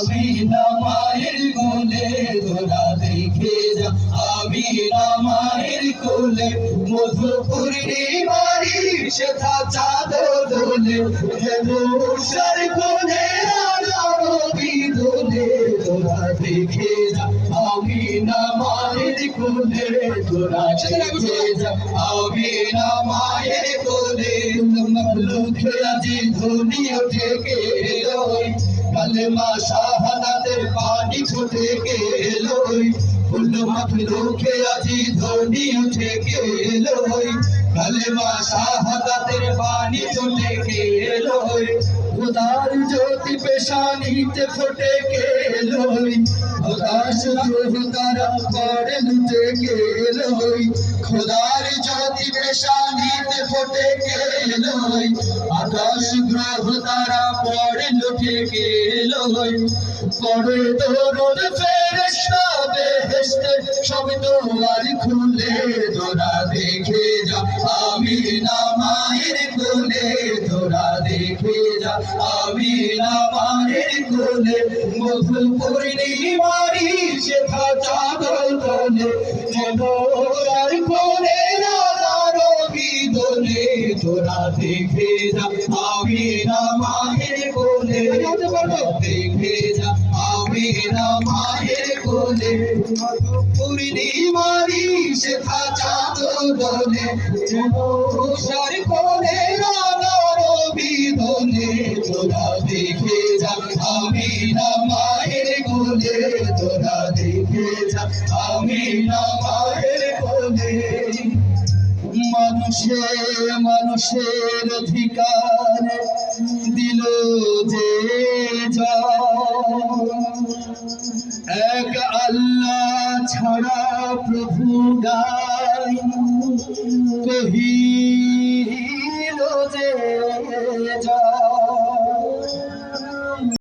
আমিনা মায়ের কোলে তোরা দেখে যা আমিনা মায়ের কোলে মধুপূর্ণিমারি সেথা চাঁদ দোলে ধনুষার কোলে রবি দোলে তোরা দেখে যা আমিনা মায়ের কোলে তোরা দেখে যা আমিনা মায়ের কোলে মখলুকে আজি ধ্বনি উঠে গেলোই কালেমা শাহাদাতের পানি ছুটে গেলোই কুল মখলুকে আজি ধ্বনি উঠে গেলোই কালেমা শাহাদাতের পানি ছুটে গেলোই খোদার জ্যোতি পেশানিতে ফুটে গেলোই আকাশ গ্রহ তারা পড়ে লুটে গেলোই খোদার জ্যোতি পেশানিতে ফুটে গেলোই আকাশ গ্রহ তারা পড়ে লুটে গেলোই পড়ে দরুদ ফেরেশতা বেহেশতে সব দুয়ার খুলে তোরা দেখে যা আমিনা মায়ের কোলে তোরা দেখে যা আমিনা মায়ের কোলে মধুপূর্ণিমারি সেথা চাঁদ দোলে ধনুষার কোলে রবি দোলে তোরা দেখে যা আমিনা মায়ের কোলে দেখে যা আমিনা মায়ের কোলে মধুপূর্ণিমারি সেথা চাঁদ দোলে ধনুষার কোলে রবি দোলে তোরা দেখে যা আমিনা মায়ের কোলে তোরা দেখে যা আমিনা মায়ের কোলে মানুষের অধিকার দিল যে যা এক আল্লাহ ছাড়া প্রভু গাই কহিল যে যা